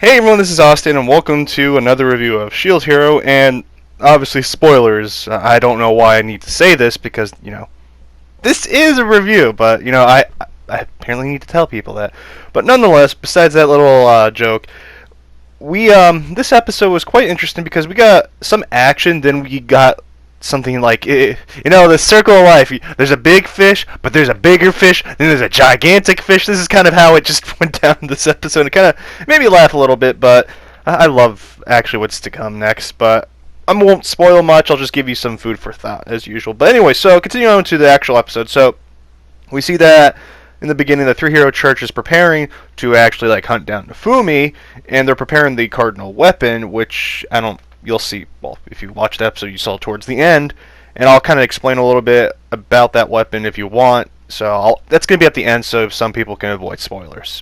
Hey everyone, this is Austin, and welcome to another review of Shield Hero, and obviously spoilers. I don't know why I need to say this, because, this is a review, but, I apparently need to tell people that. But nonetheless, besides that little joke, this episode was quite interesting because we got some action, then we got something like, the circle of life. There's a big fish, but there's a bigger fish, then there's a gigantic fish. This is kind of how it just went down in this episode. It kind of made me laugh a little bit, but I love actually what's to come next. But I won't spoil much. I'll just give you some food for thought, as usual. But anyway, so continuing on to the actual episode. So we see that in the beginning, the Three Hero Church is preparing to actually hunt down Naofumi, and they're preparing the cardinal weapon, which you'll see, well, if you watch the episode, you saw towards the end, and I'll kind of explain a little bit about that weapon if you want. So that's going to be at the end, so some people can avoid spoilers,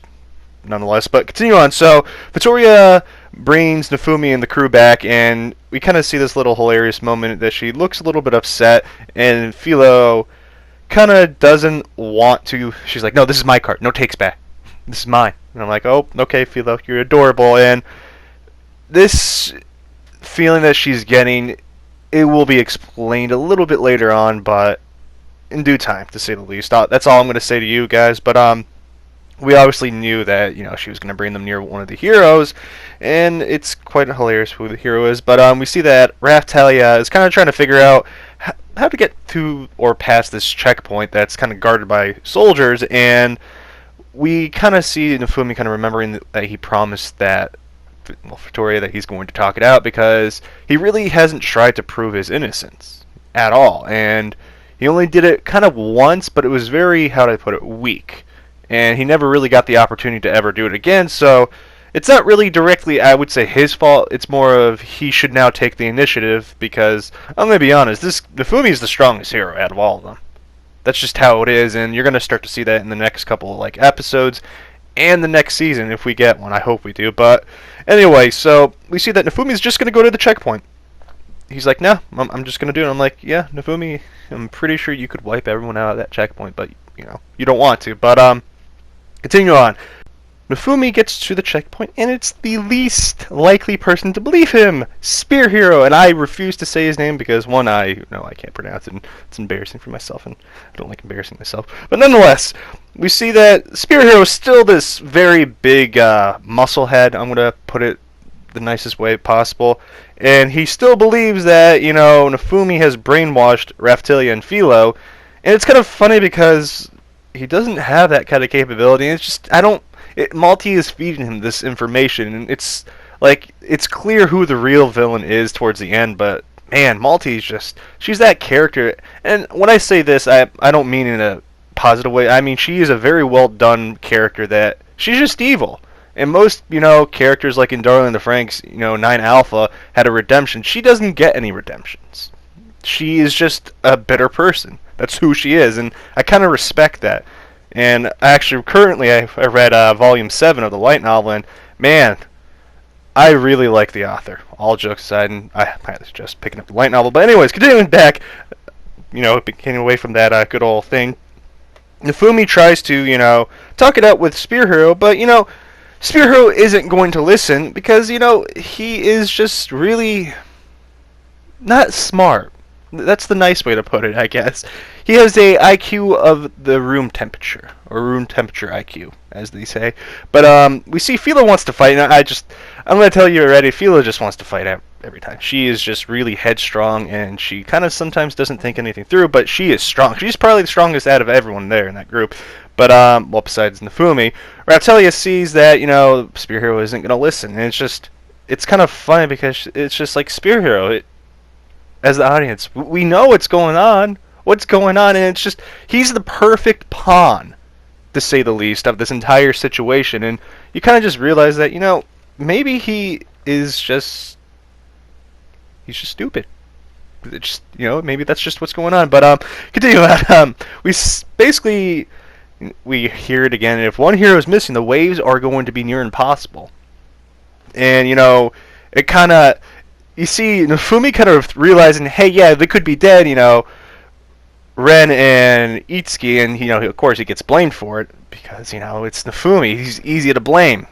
nonetheless. But continue on. So Vittoria brings Naofumi and the crew back, and we kind of see this little hilarious moment that she looks a little bit upset, and Philo kind of doesn't want to. She's like, "No, this is my card. No takes back. This is mine." And I'm like, "Oh, okay, Philo, you're adorable." And this feeling that she's getting, it will be explained a little bit later on, but in due time, to say the least. That's all I'm going to say to you guys. But we obviously knew that she was going to bring them near one of the heroes, and it's quite hilarious who the hero is. But we see that Raftalia is kind of trying to figure out how to get to or past this checkpoint that's kind of guarded by soldiers, and we kind of see Naofumi kind of remembering that he promised that, well, Vittoria, that he's going to talk it out, because he really hasn't tried to prove his innocence at all, and he only did it kind of once, but it was very, how do I put it, weak, and he never really got the opportunity to ever do it again. So it's not really directly, I would say, his fault. It's more of he should now take the initiative, because I'm going to be honest, this Naofumi is the strongest hero out of all of them. That's just how it is, and you're going to start to see that in the next couple of episodes and the next season, if we get one. I hope we do. But anyway, so we see that Naofumi's just going to go to the checkpoint. He's like, "No, I'm just going to do it." I'm like, "Yeah, Naofumi, I'm pretty sure you could wipe everyone out of that checkpoint, but you don't want to." But continue on. Naofumi gets to the checkpoint, and it's the least likely person to believe him, Spear Hero. And I refuse to say his name because, one, I can't pronounce it, and it's embarrassing for myself, and I don't like embarrassing myself. But nonetheless, we see that Spear Hero is still this very big muscle head. I'm going to put it the nicest way possible. And he still believes that, Naofumi has brainwashed Raftalia and Philo. And it's kind of funny because he doesn't have that kind of capability. And it's just, Malty is feeding him this information, and it's clear who the real villain is towards the end, but man, Malty's she's that character. And when I say this, I don't mean in a positive way. I mean, she is a very well done character that she's just evil. And most, characters like in Darling in the Franxx, 9 Alpha had a redemption. She doesn't get any redemptions. She is just a bitter person. That's who she is, and I kind of respect that. And actually, currently, I read Volume 7 of the light novel, and man, I really like the author. All jokes aside, and I was just picking up the light novel. But anyways, continuing back, getting away from that good old thing, Naofumi tries to, talk it out with Spear Hero, but, Spear Hero isn't going to listen because, he is just really not smart. That's the nice way to put it, I guess. He has a IQ of the room temperature, or room temperature IQ, as they say. But we see Philo wants to fight, and I'm going to tell you already, Philo just wants to fight every time. She is just really headstrong, and she kind of sometimes doesn't think anything through, but she is strong. She's probably the strongest out of everyone there in that group. But, well, besides Naofumi, Raftalia sees that, Spear Hero isn't going to listen, and it's kind of funny because it's just like Spear Hero, as the audience, we know what's going on, and it's just, he's the perfect pawn, to say the least, of this entire situation, and you kind of just realize that, maybe he's just stupid. It's just, maybe that's just what's going on. But continue on. Basically, we hear it again. If one hero is missing, the waves are going to be near impossible. And it kind of, you see Naofumi kind of realizing, hey, yeah, they could be dead. Ren and Itsuki, and of course he gets blamed for it because it's Naofumi. He's easy to blame.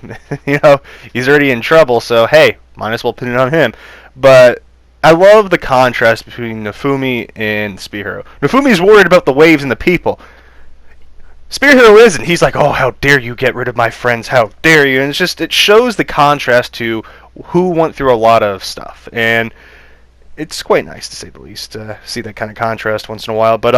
He's already in trouble, so hey, might as well put it on him. But I love the contrast between Naofumi and Spear Hero. Naofumi's worried about the waves and the people. Spear Hero isn't. He's like, oh, how dare you get rid of my friends? How dare you? And it shows the contrast to who went through a lot of stuff, and it's quite nice to say the least to see that kind of contrast once in a while. But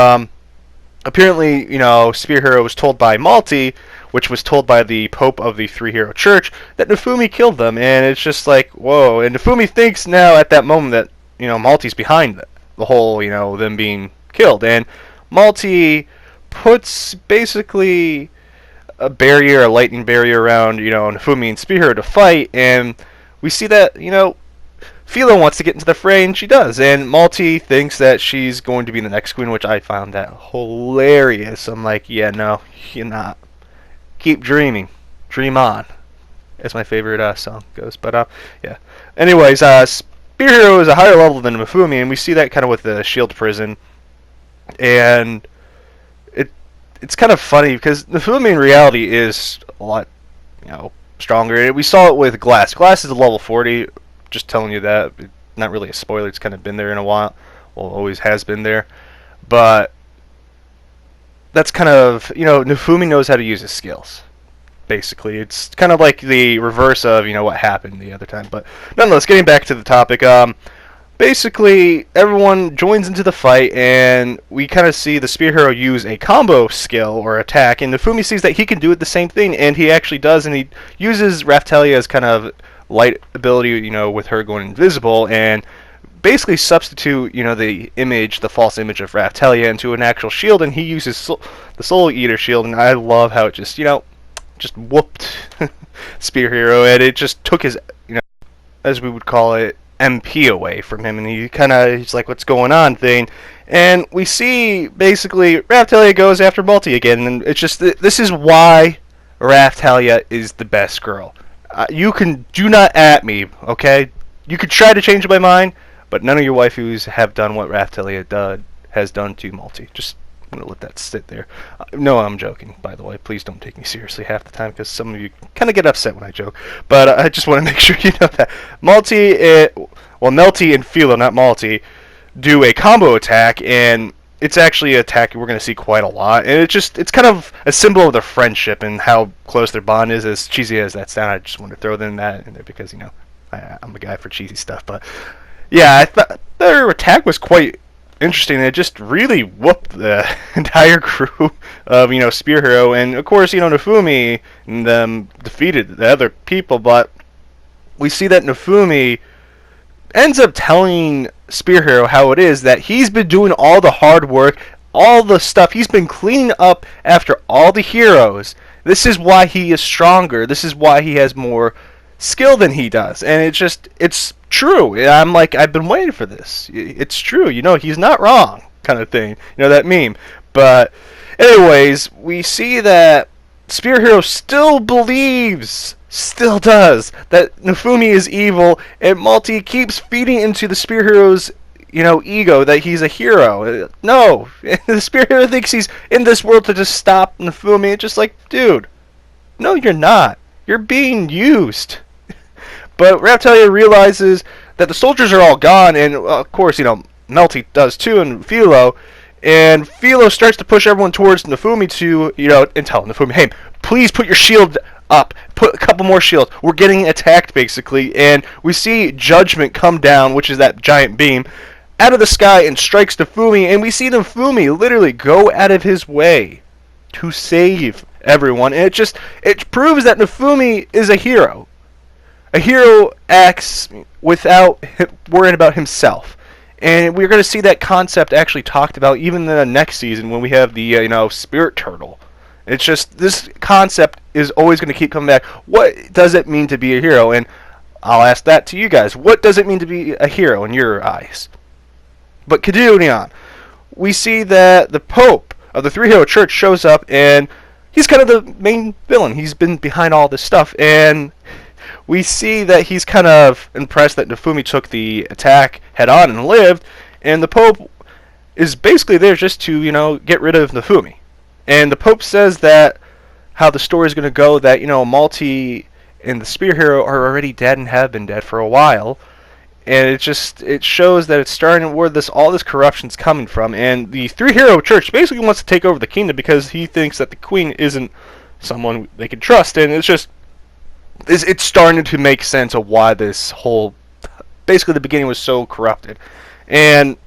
apparently, Spear Hero was told by Malty, which was told by the Pope of the Three Hero Church, that Naofumi killed them, and it's just like, whoa. And Naofumi thinks now at that moment that Malty's behind the whole them being killed, and Malty puts basically a lightning barrier around Naofumi and Spear Hero to fight, and we see that Philo wants to get into the fray, and she does. And Malty thinks that she's going to be the next queen, which I found that hilarious. I'm like, yeah, no, you're not. Keep dreaming. Dream on. As my favorite song goes. But, yeah. Anyways, Spear Hero is a higher level than Naofumi, and we see that kind of with the Shield Prison. And it's kind of funny, because Naofumi in reality is a lot, stronger. We saw it with Glass. Glass is a level 40. Just telling you that. Not really a spoiler. It's kind of been there in a while. Well, always has been there. But that's kind of, Naofumi knows how to use his skills. Basically. It's kind of like the reverse of, what happened the other time. But nonetheless, getting back to the topic. Basically, everyone joins into the fight, and we kind of see the Spear Hero use a combo skill or attack, and Naofumi sees that he can do it the same thing, and he actually does, and he uses Raphtalia as kind of light ability, with her going invisible, and basically substitute, the false image of Raphtalia into an actual shield, and he uses the Soul Eater shield, and I love how it just whooped Spear Hero, and it just took his, as we would call it, MP away from him, and he's like, what's going on thing, and we see, basically, Raphtalia goes after Malty again, and it's just, this is why Raphtalia is the best girl. Do not at me, okay? You could try to change my mind, but none of your waifus have done what Raphtalia has done to Malty. I'm going to let that sit there. No, I'm joking, by the way. Please don't take me seriously half the time, because some of you kind of get upset when I joke. But I just want to make sure you know that. Melty and Philo, not Malty, do a combo attack, and it's actually an attack we're going to see quite a lot, and it's kind of a symbol of their friendship and how close their bond is. As cheesy as that sounds, I just wanted to throw that in there because I'm a guy for cheesy stuff. But yeah, I thought their attack was quite interesting. It just really whooped the entire crew of Spear Hero, and of course Naofumi and them defeated the other people. But we see that Naofumi ends up telling Spear Hero how it is that he's been doing all the hard work, all the stuff. He's been cleaning up after all the heroes. This is why he is stronger. This is why he has more skill than he does. And it's true. I'm like, I've been waiting for this. It's true. He's not wrong, kind of thing. That meme. But anyways, we see that Spear Hero still believes, still does, that Naofumi is evil, and Malty keeps feeding into the Spear Hero's, ego that he's a hero. No, the Spear Hero thinks he's in this world to just stop Naofumi. It's just like, dude, no, you're not. You're being used. But Raphtalia realizes that the soldiers are all gone, and of course, Melty does too, and Philo. And Philo starts to push everyone towards Naofumi to, and tell Naofumi, hey, please put your shield up. Put a couple more shields. We're getting attacked, basically. And we see Judgment come down, which is that giant beam, out of the sky and strikes Naofumi. And we see Naofumi literally go out of his way to save everyone. And it proves that Naofumi is a hero. A hero acts without worrying about himself. And we're going to see that concept actually talked about even in the next season when we have the, Spirit Turtle. It's just, this concept is always going to keep coming back. What does it mean to be a hero? And I'll ask that to you guys. What does it mean to be a hero in your eyes? But continuing on, we see that the Pope of the Three Hero Church shows up, and he's kind of the main villain. He's been behind all this stuff, and we see that he's kind of impressed that Naofumi took the attack head on and lived, and the Pope is basically there just to, get rid of Naofumi. And the Pope says that how the story is going to go, that, Malti and the Spear Hero are already dead and have been dead for a while. And it shows that it's starting where all this corruption's coming from. And the Three Hero Church basically wants to take over the kingdom because he thinks that the Queen isn't someone they can trust. And it's starting to make sense of why this whole, basically the beginning was so corrupted. And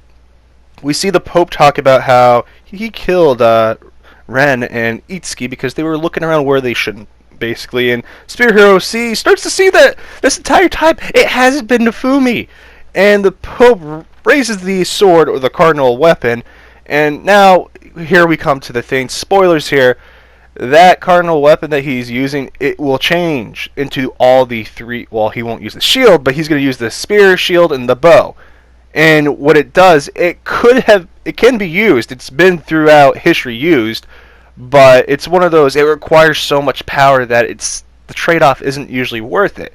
we see the Pope talk about how he killed Ren and Itsuki because they were looking around where they shouldn't, basically. And Spear Hero starts to see that this entire time it hasn't been Naofumi. And the Pope raises the sword, or the cardinal weapon, and now here we come to the thing. Spoilers here. That cardinal weapon that he's using, it will change into all the three. Well, he won't use the shield, but he's going to use the spear, shield, and the bow. And what it does, it can be used. It's been throughout history used, but it's one of those. It requires so much power that the trade-off isn't usually worth it.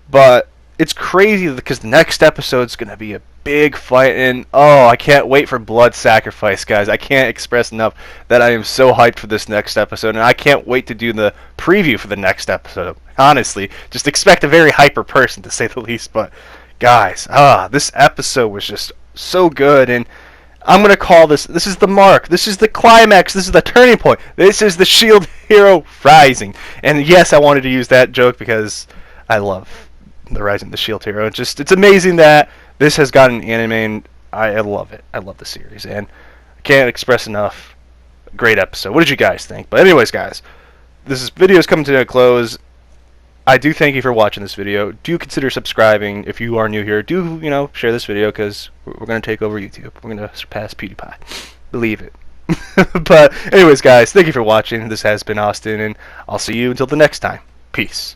But it's crazy because the next episode's going to be a big fight, and I can't wait for blood sacrifice, guys. I can't express enough that I am so hyped for this next episode, and I can't wait to do the preview for the next episode. Honestly, just expect a very hyper person, to say the least. But guys, this episode was just so good, and I'm going to call this is the mark, this is the climax, this is the turning point, this is the Shield Hero Rising. And yes, I wanted to use that joke because I love the Rising of the Shield Hero. It's amazing that this has gotten an anime, and I love it. I love the series, and I can't express enough. Great episode. What did you guys think? But anyways, guys, this video is coming to a close. I do thank you for watching this video. Do consider subscribing if you are new here. Do, share this video, because we're going to take over YouTube. We're going to surpass PewDiePie. Believe it. But anyways, guys, thank you for watching. This has been Austin, and I'll see you until the next time. Peace.